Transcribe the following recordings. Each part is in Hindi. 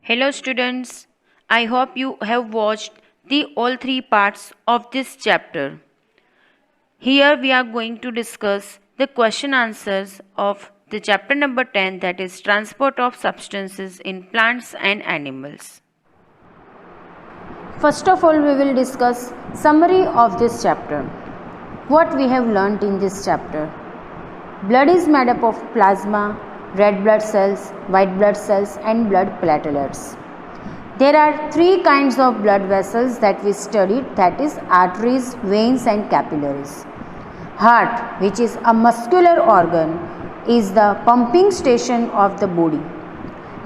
Hello students, I hope you have watched the all three parts of this chapter. Here we are going to discuss the question answers of the chapter number 10, that is transport of substances in plants and animals. First of all, we will discuss summary of this chapter. What we have learnt in this chapter. Blood is made up of plasma, red blood cells, white blood cells and blood platelets. There are three kinds of blood vessels that we studied, that is arteries, veins and capillaries. Heart, which is a muscular organ, is the pumping station of the body.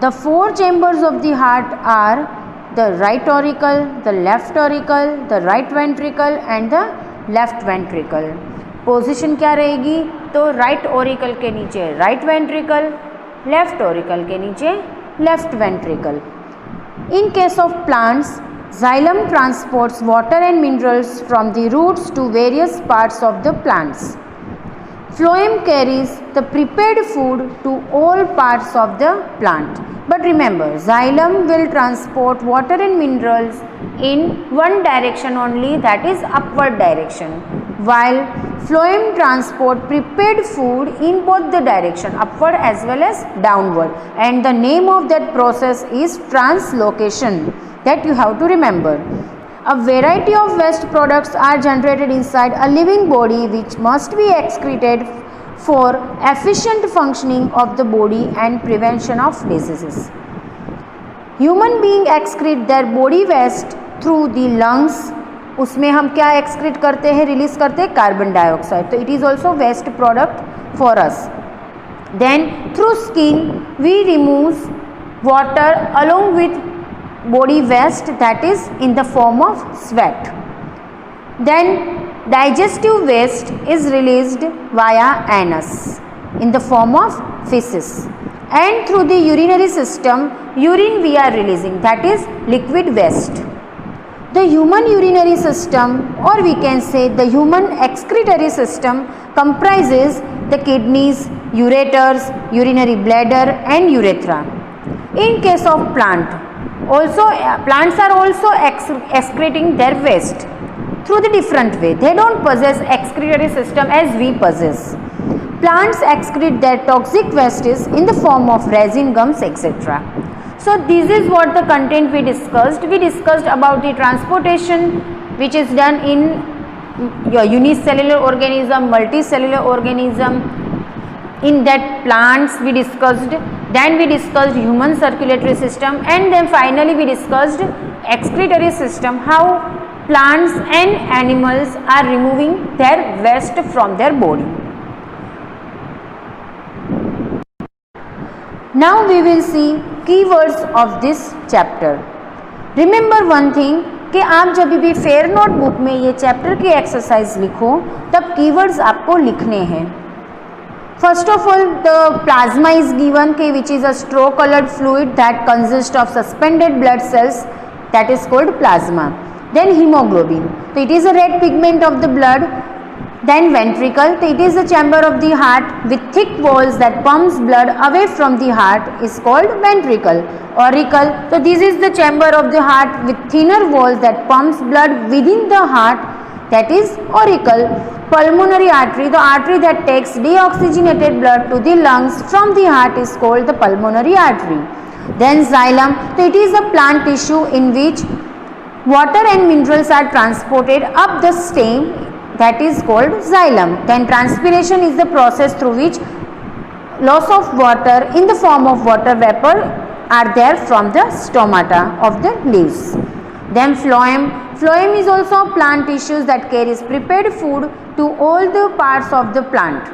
The four chambers of the heart are the right auricle, the left auricle, the right ventricle and the left ventricle. Position क्या रहेगी? तो राइट ऑरिकल के नीचे राइट वेंट्रिकल, लेफ्ट ऑरिकल के नीचे left ventricle. In case of plants, xylem transports water and minerals from the roots to various parts of the plants. Phloem carries the prepared food to all parts of the plant. But remember, xylem will transport water and minerals in one direction only, that is upward direction, while phloem transport prepared food in both the direction, upward as well as downward, and the name of that process is translocation, that you have to remember. A variety of waste products are generated inside a living body which must be excreted for efficient functioning of the body and prevention of diseases. Human being excrete their body waste through the lungs. उसमें हम क्या एक्सक्रीट करते हैं, रिलीज करते हैं कार्बन डाइऑक्साइड, तो it is also waste product for us. Then through skin we remove water along with body waste, that is in the form of sweat. Then digestive waste is released via anus in the form of feces, and through the urinary system urine we are releasing, that is liquid waste. The human urinary system, or we can say the human excretory system, comprises the kidneys, ureters, urinary bladder and urethra. In case of plant, also plants are also excreting their waste through the different way. They don't possess excretory system as we possess. Plants excrete their toxic wastes in the form of resin, gums, etc. So this is what the content we discussed. We discussed about the transportation which is done in your unicellular organism, multicellular organism. In that plants we discussed, then we discussed human circulatory system, and then finally we discussed excretory system, how plants and animals are removing their waste from their body. Now we will see keywords of this chapter. Remember one thing कि आप जब भी फेयर नोटबुक में ये चैप्टर की एक्सरसाइज लिखो तब कीवर्ड्स आपको लिखने हैं. First of all, the plasma is given, which is a straw colored fluid that consists of suspended blood cells, that is called plasma. Then hemoglobin, so it is a red pigment of the blood. Then ventricle, so it is a chamber of the heart with thick walls that pumps blood away from the heart, is called ventricle. Auricle, so this is the chamber of the heart with thinner walls that pumps blood within the heart, that is auricle. Pulmonary artery, the artery that takes deoxygenated blood to the lungs from the heart, is called the pulmonary artery. Then xylem, so it is a plant tissue in which water and minerals are transported up the stem, that is called xylem. Then transpiration is the process through which loss of water in the form of water vapor are there from the stomata of the leaves. Then phloem, phloem is also plant tissues that carries prepared food to all the parts of the plant.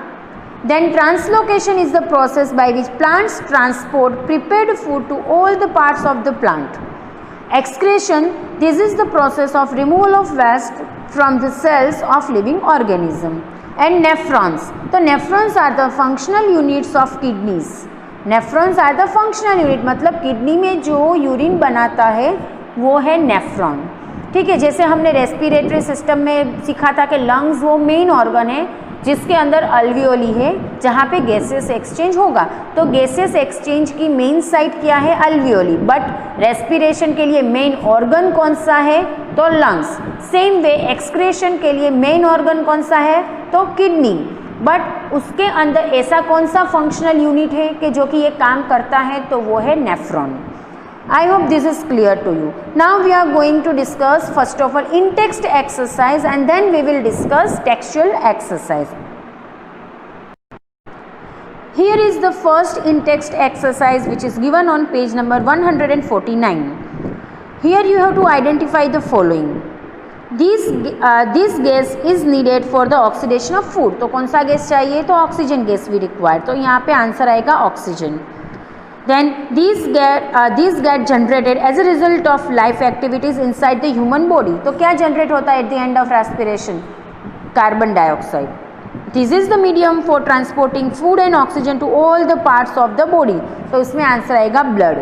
Then translocation is the process by which plants transport prepared food to all the parts of the plant. Excretion, this is the process of removal of waste from the cells of living organism. And nephrons, the nephrons are the functional units of kidneys. Nephrons are the functional unit, मतलब किडनी में जो यूरिन बनाता है वो है नेफ्रॉन. ठीक है, जैसे हमने रेस्पिरेटरी सिस्टम में सीखा था कि लंग्स वो मेन ऑर्गन है, जिसके अंदर अल्वियोली है जहाँ पे गैसियस एक्सचेंज होगा। तो गैसियस एक्सचेंज की मेन साइट क्या है? अल्वियोली। बट रेस्पिरेशन के लिए मेन ऑर्गन कौन सा है? तो लंग्स। सेम वे एक्सक्रेशन के लिए मेन ऑर्गन कौन सा है? तो किडनी। बट उसके अंदर ऐसा कौन सा फंक्शनल यूनिट है कि जो कि ये काम करता है? तो वो है nephron. I hope this is clear to you. Now we are going to discuss first of all in-text exercise and then we will discuss textual exercise. Here is the first in-text exercise which is given on page number 149. Here you have to identify the following. This gas is needed for the oxidation of food. तो कौन सा गैस चाहिए? तो ऑक्सीजन गैस भी रिक्वायर्ड। तो यहाँ पे आंसर आएगा oxygen. Then these get generated as a result of life activities inside the human body. तो क्या जनरेट होता है at the end of respiration? Carbon dioxide. This is the medium for transporting food and oxygen to all the parts of the body. तो इसमें आंसर आएगा blood.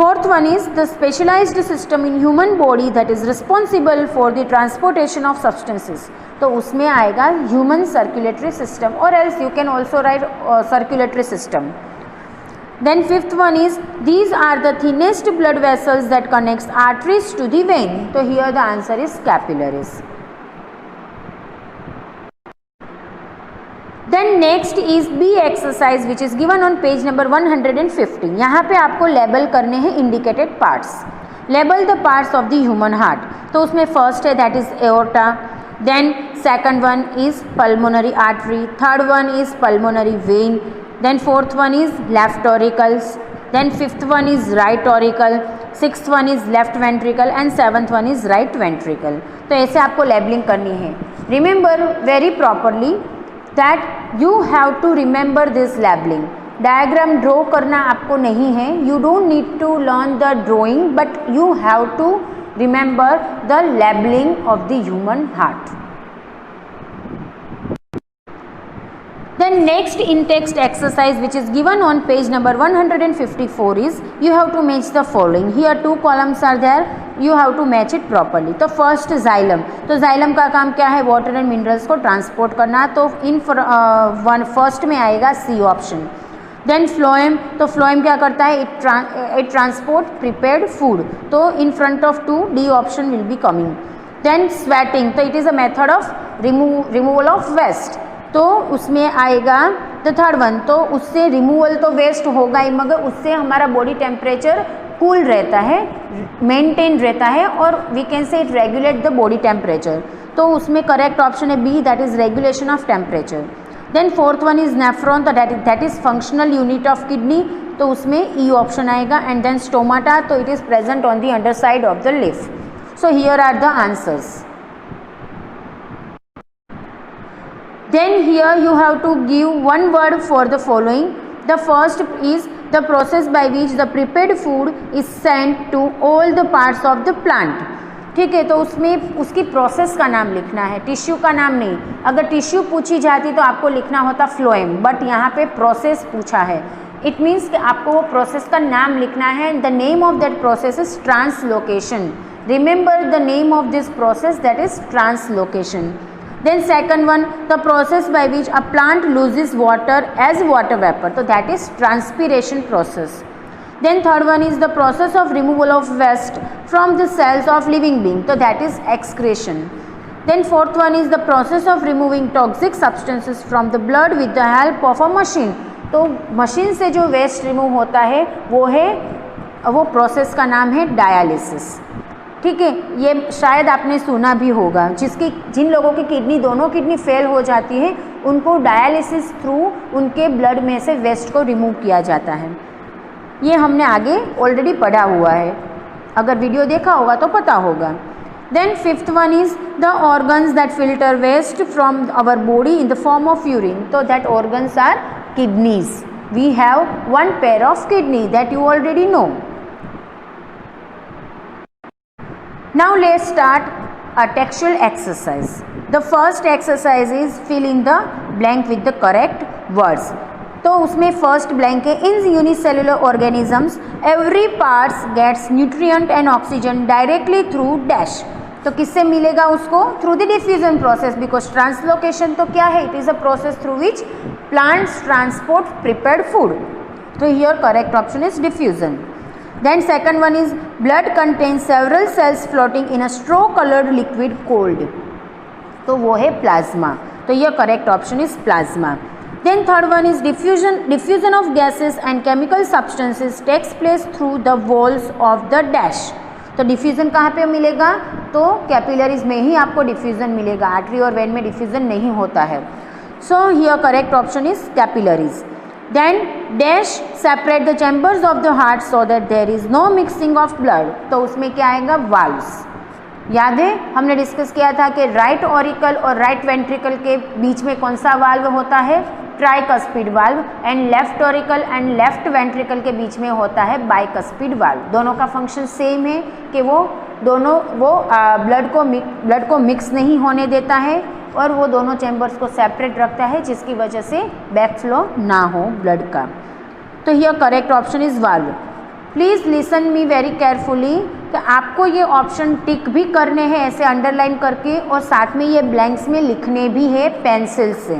Fourth one is the specialized system in human body that is responsible for the transportation of substances. तो उसमें आएगा human circulatory system or else you can also write circulatory system. Then fifth one is these are the thinnest blood vessels that connects arteries to the vein. So here the answer is capillaries. Then next is B exercise which is given on page number 150. यहाँ पे आपको लेबल करने हैं indicated parts. Label the parts of the human heart. तो उसमें first है that is aorta. Then second one is pulmonary artery. Third one is pulmonary vein. Then fourth one is left auricles. Then fifth one is right auricle. Sixth one is left ventricle and seventh one is right ventricle. तो ऐसे आपको लेबलिंग करनी है. Remember very properly that you have to remember this labeling. Diagram draw करना आपको नहीं है. You don't need to learn the drawing but you have to remember the labeling of the human heart. Then next in-text exercise which is given on page number 154 is you have to match the following. Here two columns are there. You have to match it properly. तो first xylem. तो xylem का काम क्या है? वाटर एंड मिनरल्स को ट्रांसपोर्ट करना. तो इन फर्स्ट में आएगा सी ऑप्शन. Then phloem. तो फ्लोएम क्या करता है? It transport prepared food. तो in front of two D option will be coming. Then sweating. तो it is a method of removal of waste. तो उसमें आएगा द थर्ड वन. तो उससे रिमूवल तो वेस्ट होगा ही मगर उससे हमारा बॉडी टेम्परेचर कूल रहता है, मेंटेन रहता है और we can say it regulate the body temperature. तो उसमें करेक्ट ऑप्शन है B that is regulation of temperature. Then fourth one is nephron. तो that is functional unit of kidney. तो उसमें ई ऑप्शन आएगा. And then stomata. तो it is present on the under side of the leaf. So here are the answers. Then here you have to give one word for the following. The first is the process by which the prepared food is sent to all the parts of the plant. ठीक है. तो उसमें उसकी प्रोसेस का नाम लिखना है, टिश्यू का नाम नहीं. अगर टिश्यू पूछी जाती तो आपको लिखना होता फ्लोएम. बट यहाँ पे प्रोसेस पूछा है. इट मीन्स कि आपको वो प्रोसेस का नाम लिखना है. The name of that process is translocation. Remember the name of this process that is translocation. Then second one, the process by which a plant loses water as water vapor. So that is transpiration process. Then third one is the process of removal of waste from the cells of living being. So that is excretion. Then fourth one is the process of removing toxic substances from the blood with the help of a machine. तो मशीन से जो वेस्ट रिमूव होता है वो प्रोसेस का नाम है डायलिसिस. ठीक है. ये शायद आपने सुना भी होगा. जिन लोगों की किडनी दोनों किडनी फेल हो जाती है उनको डायलिसिस थ्रू उनके ब्लड में से वेस्ट को रिमूव किया जाता है. ये हमने आगे ऑलरेडी पढ़ा हुआ है. अगर वीडियो देखा होगा तो पता होगा. Then fifth one is the organs that filter waste from our body in the form of urine. तो that organs are kidneys. We have one pair of kidney that you already know. Now let's start a textual exercise. The first exercise is fill in the blank with the correct words. तो उसमें फर्स्ट ब्लैंक है. In unicellular organisms every parts gets nutrient and oxygen directly through dash. तो किससे मिलेगा उसको? Through the diffusion process, because translocation तो क्या है? It is a process through which plants transport prepared food. तो here correct option is diffusion. Then second one is blood contains several cells floating in a straw colored liquid cold. तो वो है प्लाज्मा. तो ये correct option is plasma. Then third one is diffusion of gases and chemical substances takes place through the walls of the dash. तो डिफ्यूजन कहाँ पे मिलेगा? तो कैपिलरीज में ही आपको डिफ्यूजन मिलेगा, आर्टरी और वेन में डिफ्यूजन नहीं होता है. So here correct option is capillaries. Then dash separate the chambers of the heart so that there is no mixing of blood. तो उसमें क्या आएगा? valves. याद है हमने डिस्कस किया था कि राइट ऑरिकल और राइट वेंट्रिकल के बीच में कौन सा वाल्व होता है? Tricuspid valve. And left auricle and left ventricle के बीच में होता है बाइकस्पिड वाल्व. दोनों का फंक्शन सेम है कि वो दोनों ब्लड को मिक्स नहीं होने देता है और वो दोनों चैम्बर्स को सेपरेट रखता है, जिसकी वजह से बैक फ्लो ना हो ब्लड का. तो here correct option is valve. Please listen me very carefully कि आपको ये ऑप्शन टिक भी करने हैं ऐसे अंडरलाइन करके, और साथ में ये ब्लैंक्स में लिखने भी है पेंसिल से.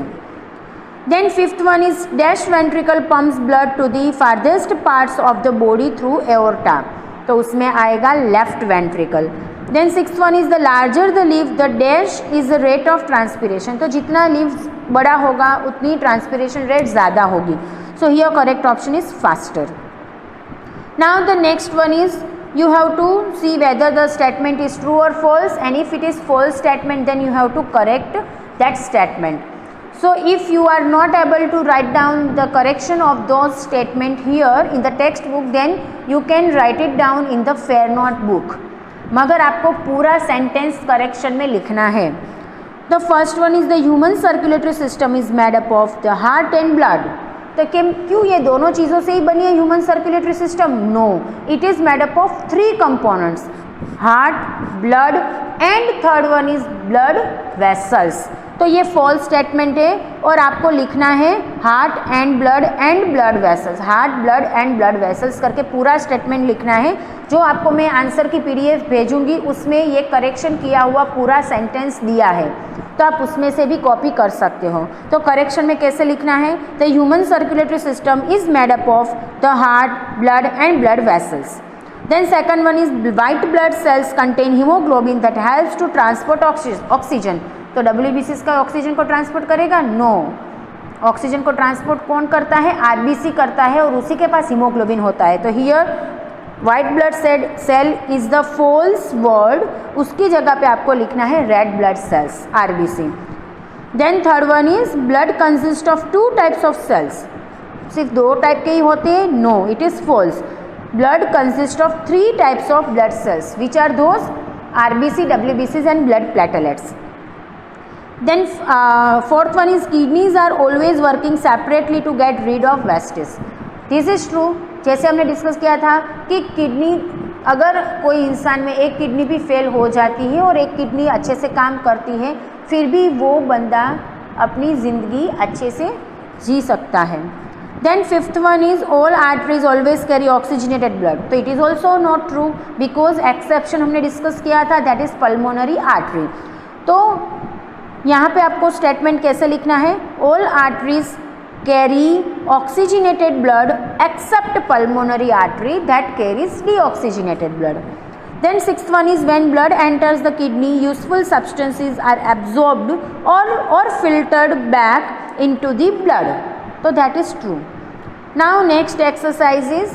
Then fifth one is dash ventricle pumps blood to the farthest parts of the body through aorta. तो उसमें आएगा left ventricle. Then six one is the larger the leave the dash is the rate of transpiration. तो जितना लीव बड़ा होगा उतनी ट्रांसपिरेशन रेट ज़्यादा होगी. So here correct option is faster. Now the next one is you have to see whether the statement is true or false, and if it is false statement then you have to correct that statement. So if you are not able to write down the correction of those statement here in the textbook, then you can write it down in the fair note book. मगर आपको पूरा सेंटेंस करेक्शन में लिखना है. The first one is the human circulatory system is made up of the heart and blood. तो क्यों ये दोनों चीज़ों से ही बनी है human circulatory system? No, it is made up of 3 components, heart, blood and third one is blood vessels. तो ये फॉल्स स्टेटमेंट है और आपको लिखना है heart and blood vessels. Heart, blood and blood vessels करके पूरा स्टेटमेंट लिखना है. जो आपको मैं आंसर की PDF भेजूंगी उसमें ये करेक्शन किया हुआ पूरा सेंटेंस दिया है, तो आप उसमें से भी कॉपी कर सकते हो. तो करेक्शन में कैसे लिखना है? The human circulatory system is made up of the heart, blood and blood vessels. Then second one is white blood cells contain hemoglobin that helps to transport oxygen. तो WBC का ऑक्सीजन को ट्रांसपोर्ट करेगा? नो. ऑक्सीजन को ट्रांसपोर्ट कौन करता है? RBC करता है और उसी के पास हीमोग्लोबिन होता है. तो here white blood cell is the false word, उसकी जगह पे आपको लिखना है red blood cells, RBC. Then third one is blood consist of 2 types of cells. सिर्फ 2 टाइप के ही होते हैं? No, it is false. Blood consists of 3 types of blood cells. Which are those? RBC, WBCs and blood platelets. Then fourth one is kidneys are always working separately to get rid of wastes. This is true. जैसे हमने डिस्कस किया था कि किडनी, अगर कोई इंसान में एक किडनी भी फेल हो जाती है और एक किडनी अच्छे से काम करती है, फिर भी वो बंदा अपनी ज़िंदगी अच्छे से जी सकता है. Then fifth one is all arteries always carry oxygenated blood. तो it is also not true because exception हमने डिस्कस किया था, that is pulmonary artery. तो यहाँ पे आपको स्टेटमेंट कैसे लिखना है? All arteries carry oxygenated blood except pulmonary artery that carries deoxygenated blood. Then sixth one is when blood enters the kidney, useful substances are absorbed or filtered back into the blood. So that is true. Now next exercise is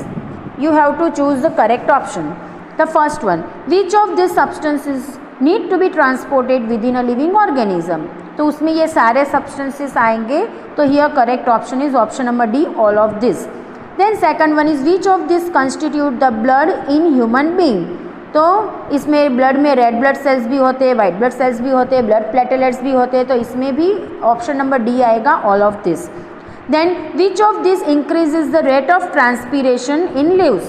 you have to choose the correct option. The first one, which of these substances need to be transported within a living organism? तो उसमें ये सारे substances आएंगे. तो here correct option is option number D, all of this. Then second one is which of these constitute the blood in human being? तो इसमें ब्लड में रेड ब्लड सेल्स भी होते हैं, वाइट ब्लड सेल्स भी होते हैं, ब्लड प्लेटलेट्स भी होते हैं. तो इसमें भी ऑप्शन नंबर D आएगा, all of this. Then which of these increases the rate of transpiration in leaves?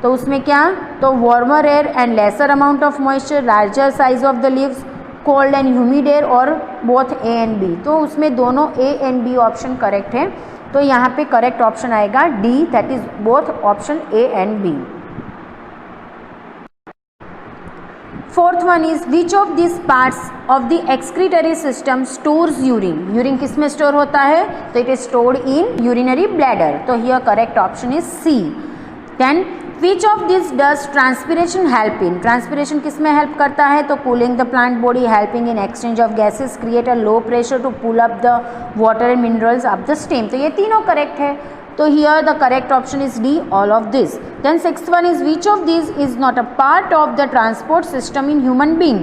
तो उसमें क्या? तो warmer air and lesser amount of moisture, larger size of the leaves, cold and humid air और both A and B. तो उसमें दोनों A and B option correct है. तो यहाँ पे करेक्ट ऑप्शन आएगा D, that is both option A and B. Fourth one is which of this parts of the excretory system stores urine. Urine किस में स्टोर होता है? तो it is stored in urinary bladder. तो here correct option is C. Then which of this does transpiration help in. Transpiration किस में हेल्प करता है? तो cooling the plant body, helping in exchange of gases, create a low pressure to pull up the water and minerals up the stem. तो ये तीनों करेक्ट है. तो here the correct option is D, all of this. Then sixth one is which of this is not a part of the transport system in human being.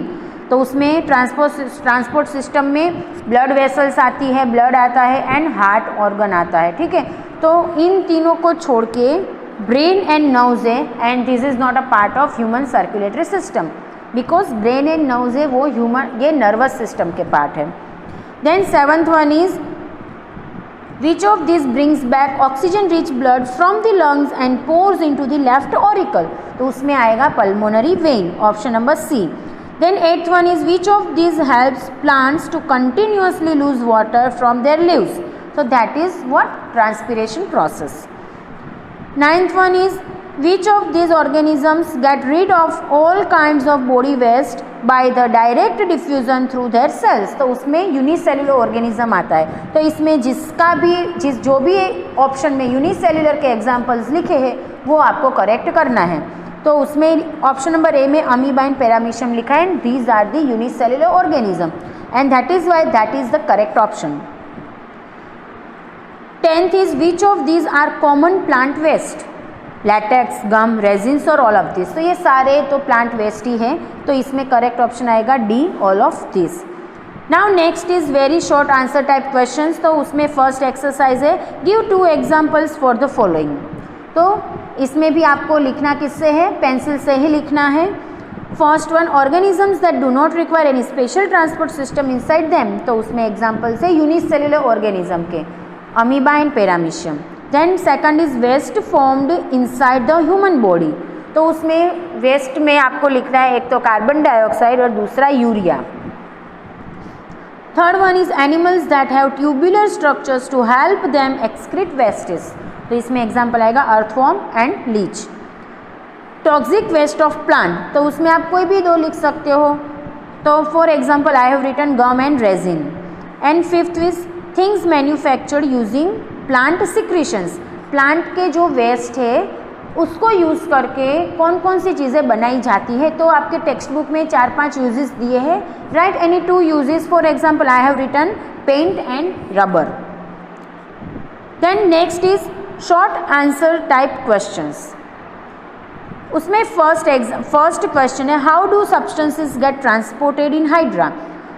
तो उसमें ट्रांसपोर्ट सिस्टम में ब्लड वेसल्स आती है, ब्लड आता है एंड हार्ट ऑर्गन आता है. ठीक है, तो इन तीनों को छोड़ के ब्रेन एंड नर्व्स है and this is not a part of human circulatory system because brain and nerves है वो ये नर्वस सिस्टम के पार्ट है. Then seventh one is Which of these brings back oxygen rich blood from the lungs and pours into the left auricle? तो उसमें आएगा pulmonary vein, option number C. Then eighth one is which of these helps plants to continuously lose water from their leaves? So that is what? Transpiration process. Ninth one is which of these organisms get rid of all kinds of body waste by the direct diffusion through their cells? तो उसमें यूनिसेल्युलर ऑर्गेनिज्म आता है. तो इसमें जो भी ऑप्शन में यूनिसेल्युलर के एग्जांपल्स लिखे हैं वो आपको करेक्ट करना है. तो उसमें ऑप्शन नंबर ए में अमीबा एंड पैरामीशियम लिखा है and these are the unicellular organism and that is why that is the correct option. 10th is which of these are common plant waste? Latex, gum, resins और ऑल ऑफ दिस. तो ये सारे तो प्लांट वेस्ट ही हैं. तो इसमें करेक्ट ऑप्शन आएगा D, all of this. Now next is very short answer type questions. तो उसमें फर्स्ट एक्सरसाइज है give 2 examples for the following. तो इसमें भी आपको लिखना किससे है? पेंसिल से ही लिखना है. First one, organisms that do not require any special transport system inside them. तो उसमें एग्जाम्पल्स है यूनिसेल्युलर ऑर्गेनिज्म के, amoeba and paramecium. Then second is waste formed inside the human body. तो उसमें वेस्ट में आपको लिखना है एक तो कार्बन डाइऑक्साइड और दूसरा urea. Third one is animals that have tubular structures to help them excrete wastage. तो इसमें एग्जाम्पल आएगा earthworm and leech. Toxic waste of plant. तो उसमें आप कोई भी 2 लिख सकते हो. तो for example I have written gum and resin. And fifth is things manufactured using plant secretions. Plant के जो वेस्ट है उसको यूज़ करके कौन कौन सी चीज़ें बनाई जाती है. तो आपके टेक्स्ट बुक में 4-5 यूजेस दिए हैं. Write any 2 uses. For example I have written paint and rubber. Then next is short answer type questions. उसमें फर्स्ट क्वेश्चन है how do substances get transported in hydra.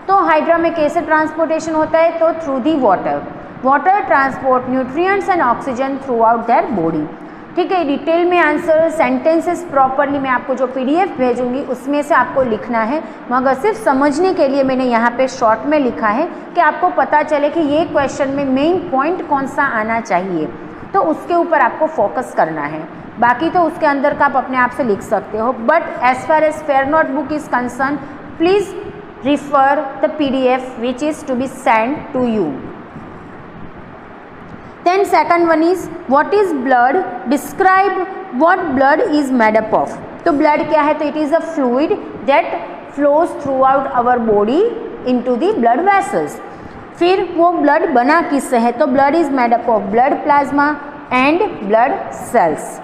तो हाइड्रा में कैसे ट्रांसपोर्टेशन होता है? तो through the water. Water transport nutrients and oxygen throughout their body. ठीक है, डिटेल में आंसर सेंटेंसेस प्रॉपरली मैं आपको जो PDF भेजूंगी उसमें से आपको लिखना है. मगर सिर्फ समझने के लिए मैंने यहाँ पे शॉर्ट में लिखा है कि आपको पता चले कि ये क्वेश्चन में मेन पॉइंट कौन सा आना चाहिए. तो उसके ऊपर आपको फोकस करना है. बाकी तो उसके अंदर का आप अपने आप से लिख सकते हो. But as far as fair notebook is concern please refer the PDF which is to be sent to you. Then second one is what is blood? Describe what blood is made up of. तो blood क्या है? तो it is a fluid that flows throughout our body into the blood vessels. फिर वो blood बना किससे है? तो blood is made up of blood plasma and blood cells.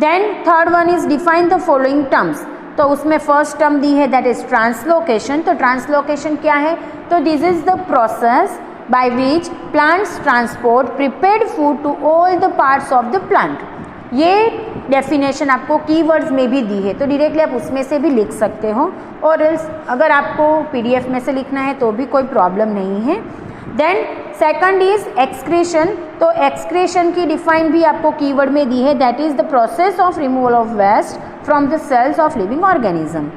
Then third one is define the following terms. तो उसमें फर्स्ट टर्म दी है दैट इज ट्रांसलोकेशन. तो ट्रांसलोकेशन क्या है? तो this is the process by which plants transport prepared food to all the parts of the plant. ये डेफिनेशन आपको कीवर्ड्स में भी दी है तो डायरेक्टली आप उसमें से भी लिख सकते हो और अगर आपको PDF में से लिखना है तो भी कोई प्रॉब्लम नहीं है. Then second is excretion. तो एक्सक्रीशन की डिफाइन भी आपको कीवर्ड में दी है that is the process of removal of waste from the cells of living organism.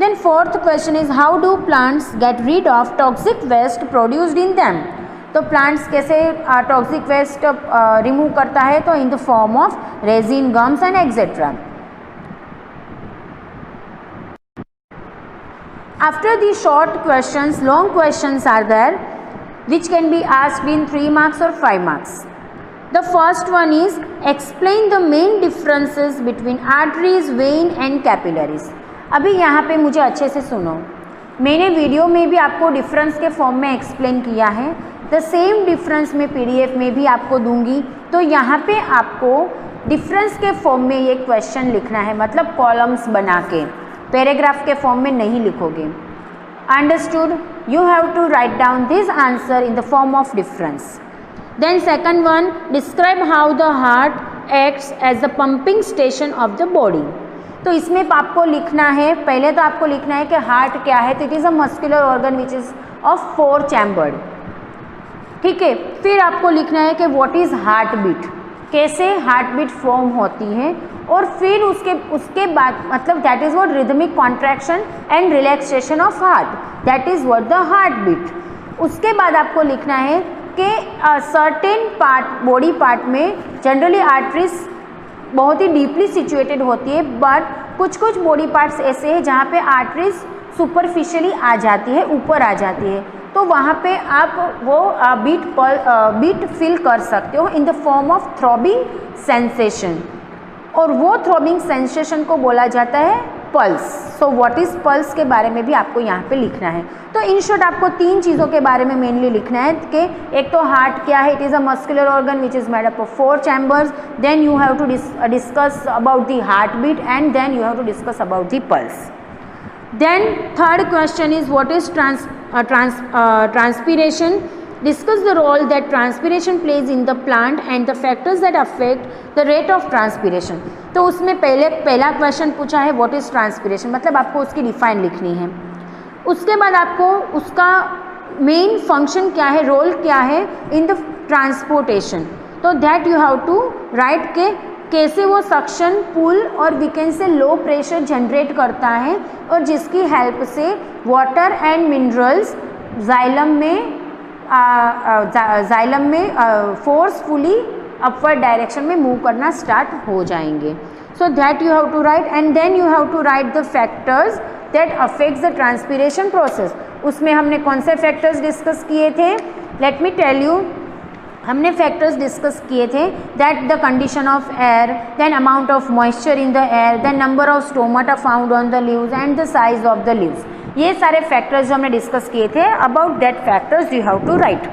Then fourth question is how do plants get rid of toxic waste produced in them. तो plants कैसे toxic waste remove करता है? तो in the form of resin, gums and etc. After the short questions, long questions are there which can be asked in 3 marks or 5 marks. The first one is explain the main differences between arteries, vein and capillaries. अभी यहाँ पे मुझे अच्छे से सुनो, मैंने वीडियो में भी आपको डिफरेंस के फॉर्म में एक्सप्लेन किया है, द सेम डिफरेंस मैं पीडीएफ में भी आपको दूंगी। तो यहाँ पे आपको डिफरेंस के फॉर्म में ये क्वेश्चन लिखना है, मतलब कॉलम्स बना के, पैराग्राफ के फॉर्म में नहीं लिखोगे। Understood? You have to write down this answer in the form of difference. Then second one, describe how the heart acts as the pumping station of the body. तो इसमें आपको लिखना है, पहले तो आपको लिखना है कि हार्ट क्या है, तो it is a muscular organ which is of 4 chambered. ठीक है, फिर आपको लिखना है कि व्हाट इज़ हार्ट बीट, कैसे हार्ट बीट फॉर्म होती है, और फिर उसके बाद मतलब that is what rhythmic contraction and relaxation of heart, that is what the heart beat. उसके बाद आपको लिखना है कि सर्टेन पार्ट, बॉडी पार्ट में जनरली आर्टरीज बहुत ही डीपली सिचुएटेड होती है, बट कुछ कुछ बॉडी पार्ट्स ऐसे हैं जहाँ पे आर्टरीज सुपरफिशियली आ जाती है, ऊपर आ जाती है, तो वहाँ पे आप वो बीट फील कर सकते हो इन the form of throbbing sensation, और वो थ्रॉबिंग सेंसेशन को बोला जाता है pulse. So what is pulse के बारे में भी आपको यहाँ पे लिखना है। तो इन शॉर्ट आपको 3 चीज़ों के बारे में मेनली लिखना है कि एक तो हार्ट क्या है, it is a muscular organ which is made up of 4 chambers, then you have to discuss about the heart beat, and then you have to discuss about the pulse. Then third question is what is transpiration? Discuss the role that transpiration plays in the plant and the factors that affect the rate of transpiration. तो उसमें पहला क्वेश्चन पूछा है what is transpiration, मतलब आपको उसकी डिफाइन लिखनी है। उसके बाद आपको उसका मेन फंक्शन क्या है, रोल क्या है इन द ट्रांसपोर्टेशन, तो that you have to write के कैसे वो सक्शन, पुल और वी कैन से लो प्रेशर जनरेट करता है, और जिसकी हेल्प से वाटर एंड मिनरल्स जाइलम में फोर्सफुली अपवर्ड डायरेक्शन में मूव करना स्टार्ट हो जाएंगे। So that you have to write, and then you have to write the factors that affects the transpiration process. उसमें हमने कौन से फैक्टर्स डिस्कस किए थे, लेट मी टेल यू। हमने फैक्टर्स डिस्कस किए थे that the condition of air, then amount of moisture in the air, then number of stomata found on the leaves and the size of the leaves. ये सारे फैक्टर्स जो हमने डिस्कस किए थे, about that factors you have to write.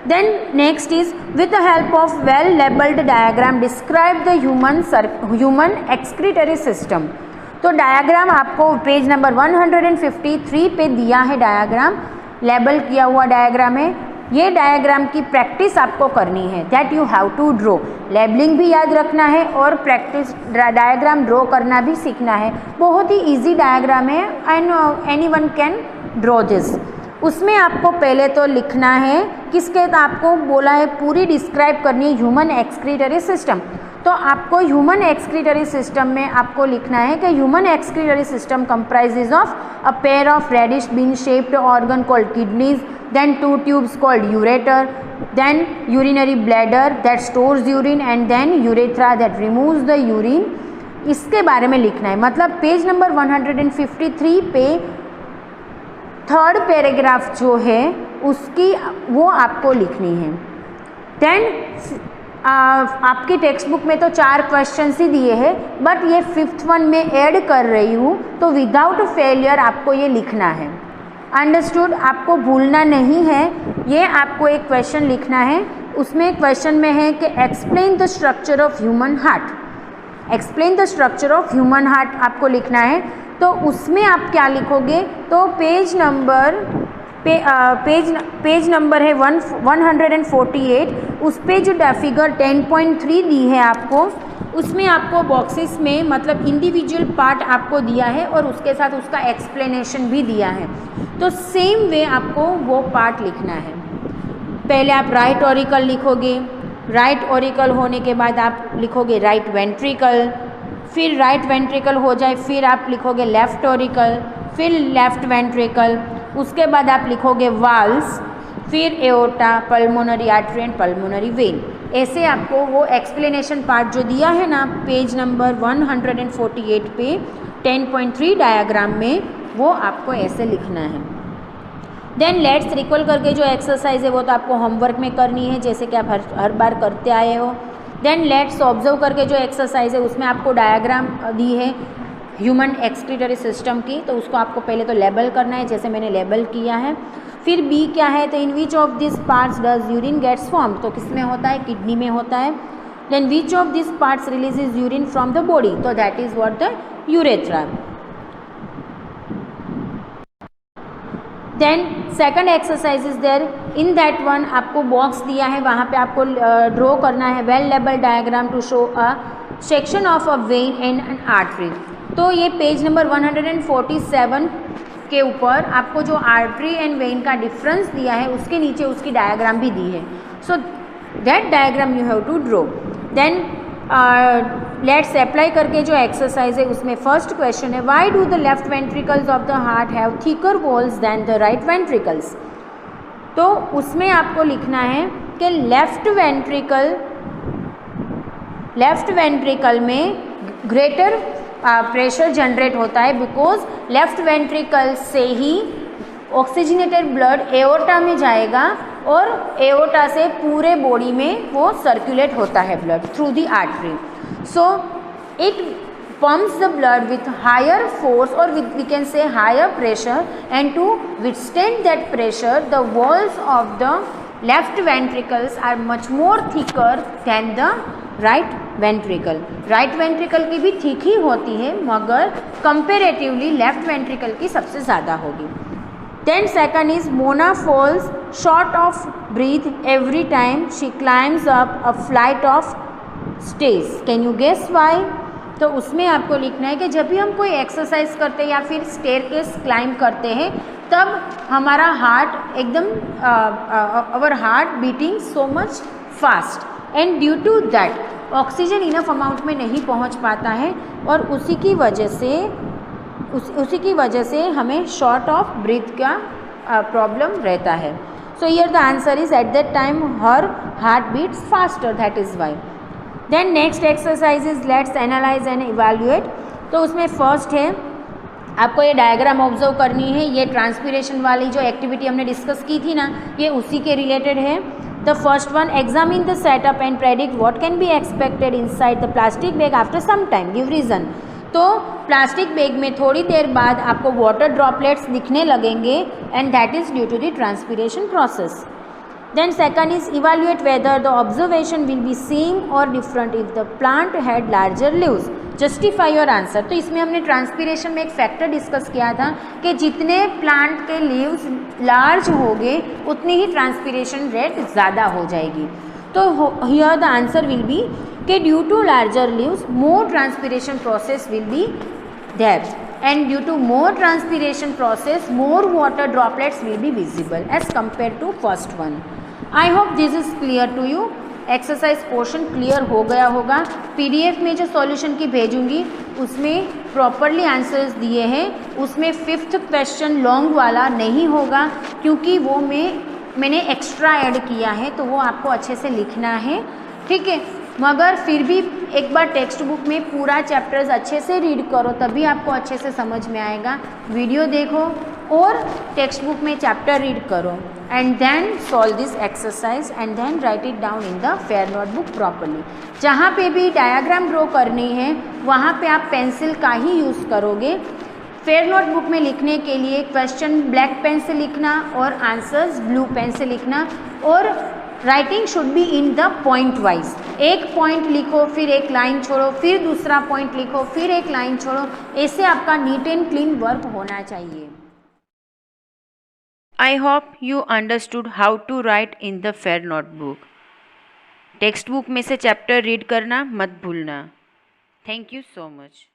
Then next is with the help of well labelled diagram describe the human excretory system. तो डायग्राम आपको पेज नंबर 153 पे दिया है, डायग्राम लेबल किया हुआ डायग्राम है। ये डायग्राम की प्रैक्टिस आपको करनी है, that you have to draw. Labelling भी याद रखना है और प्रैक्टिस डायग्राम ड्रॉ करना भी सीखना है। बहुत ही इजी डायग्राम है and anyone can draw this. उसमें आपको पहले तो लिखना है किसके, आपको बोला है पूरी डिस्क्राइब करनी है ह्यूमन एक्सक्रीटरी सिस्टम। तो आपको ह्यूमन एक्सक्रीटरी सिस्टम में आपको लिखना है कि human excretory system comprises of a pair of reddish bean shaped organ called kidneys, then 2 tubes called ureter, then urinary bladder that stores urine, and then urethra that removes the urine। इसके बारे में लिखना है, मतलब पेज नंबर 153 पे थर्ड पैराग्राफ जो है उसकी वो आपको लिखनी है। देन आपकी टेक्स्ट बुक में तो 4 क्वेश्चन ही दिए हैं, बट ये 5th वन में ऐड कर रही हूँ, तो विदाउट फेलियर आपको ये लिखना है। अंडरस्टूड? आपको भूलना नहीं है, ये आपको एक क्वेश्चन लिखना है। उसमें क्वेश्चन में है कि explain the structure of human heart. Explain the structure of human heart आपको लिखना है। तो उसमें आप क्या लिखोगे, तो पेज नंबर है 148, उस पे जो फिगर 10.3 दी है आपको, उसमें आपको बॉक्सेस में मतलब इंडिविजुअल पार्ट आपको दिया है और उसके साथ उसका एक्सप्लेनेशन भी दिया है। तो सेम वे आपको वो पार्ट लिखना है। पहले आप राइट ऑरिकल लिखोगे, राइट ऑरिकल होने के बाद आप लिखोगे राइट वेंट्रिकल, फिर राइट वेंट्रिकल हो जाए फिर आप लिखोगे लेफ़्ट ऑरिकल, फिर लेफ़्ट वेंट्रिकल, उसके बाद आप लिखोगे वाल्स, फिर aorta, pulmonary artery and pulmonary vein. ऐसे आपको वो एक्सप्लेनेशन पार्ट जो दिया है ना पेज नंबर 148 पे 10.3 डायग्राम में, वो आपको ऐसे लिखना है। देन लेट्स रिकॉल करके जो एक्सरसाइज है वो तो आपको होमवर्क में करनी है, जैसे कि आप हर बार करते आए हो। देन लेट्स ऑब्जर्व करके जो एक्सरसाइज है उसमें आपको डायग्राम दी है, ह्यूमन एक्सक्रीटरी सिस्टम की, तो उसको आपको पहले तो लेबल करना है, जैसे मैंने लेबल किया है। फिर बी क्या है, तो in which of this parts does urine gets form, तो किस में होता है, किडनी में होता है। Then which of this parts releases urine from the body, तो that is what, the urethra. Then second exercise is there, in that one आपको बॉक्स दिया है, वहाँ पे आपको ड्रॉ करना है well label diagram to show a section of a vein and an artery. तो ये पेज नंबर 147 के ऊपर आपको जो आर्टरी एंड वेन का डिफरेंस दिया है उसके नीचे उसकी डायग्राम भी दी है। So that diagram you have to draw. Then let's apply करके जो एक्सरसाइज है उसमें फर्स्ट क्वेश्चन है, why do the left ventricles of the heart have thicker walls than the right ventricles. तो उसमें आपको लिखना है कि लेफ्ट वेंट्रिकल में ग्रेटर प्रेशर जनरेट होता है, बिकॉज लेफ्ट वेंट्रिकल से ही ऑक्सीजनेटेड ब्लड एओर्टा में जाएगा और एओर्टा से पूरे बॉडी में वो सर्कुलेट होता है blood through the artery. So it pumps the blood with higher force or with, we can say, higher pressure, and to withstand that pressure the walls of the left ventricles are much more thicker than the right ventricle. right ventricle की भी थिक ही होती है मगर comparatively left ventricle की सबसे ज़्यादा होगी। Then second is Mona falls short of breath every time she climbs up a flight of stairs. Can you guess why? तो उसमें आपको लिखना है कि जब भी हम कोई एक्सरसाइज करते हैं या फिर स्टेयरकेस क्लाइंब करते हैं तब हमारा हार्ट एकदम our heart beating so much fast and due to that oxygen enough amount में नहीं पहुंच पाता है और उसी की वजह से हमें शॉर्ट ऑफ ब्रीथ का प्रॉब्लम रहता है। So here the answer is at that time her heart beats faster, that is why. Then next exercise is let's analyse and evaluate. तो उसमें फर्स्ट है आपको ये डायग्राम ऑब्जर्व करनी है, ये ट्रांसपीरेशन वाली जो एक्टिविटी हमने डिस्कस की थी ना ये उसी के रिलेटेड है। The first one, examine the setup and predict what can be expected inside the plastic bag after some time, give reason. तो प्लास्टिक बैग में थोड़ी देर बाद आपको वाटर ड्रॉपलेट्स दिखने लगेंगे and that is due to the transpiration process. Then second is evaluate whether the observation will be same or different if the plant had larger leaves. Justify your answer. तो इसमें हमने ट्रांसपीरेशन में एक फैक्टर डिस्कस किया था कि जितने प्लांट के लीव्स लार्ज होंगे उतनी ही ट्रांसपीरेशन रेट ज़्यादा हो जाएगी। तो here the answer will be कि due to larger leaves more transpiration process will be there and due to more transpiration process more water droplets will be visible as compared to first one. I hope this is clear to you. Exercise portion clear हो गया होगा। पीडीएफ में जो सॉल्यूशन की भेजूंगी उसमें प्रॉपरली आंसर्स दिए हैं, उसमें 5th क्वेश्चन लॉन्ग वाला नहीं होगा क्योंकि वो मैंने एक्स्ट्रा ऐड किया है तो वो आपको अच्छे से लिखना है, ठीक है। मगर फिर भी एक बार टेक्स्ट बुक में पूरा चैप्टर्स अच्छे से रीड करो तभी आपको अच्छे से समझ में आएगा। वीडियो देखो और टेक्स्ट बुक में चैप्टर रीड करो and then solve this exercise and then write it down in the fair notebook properly. जहाँ पे भी डायग्राम ड्रॉ करनी है वहाँ पे आप पेंसिल का ही यूज़ करोगे। फेयर नोटबुक में लिखने के लिए क्वेश्चन ब्लैक पेन से लिखना और आंसर्स ब्लू पेन से लिखना और writing should be in the point wise. एक पॉइंट लिखो फिर एक लाइन छोड़ो फिर दूसरा पॉइंट लिखो फिर एक लाइन छोड़ो, ऐसे आपका नीट एंड क्लीन वर्क होना चाहिए। I hope you understood how to write in the fair notebook. Text book में से चैप्टर रीड करना मत भूलना। Thank you so much.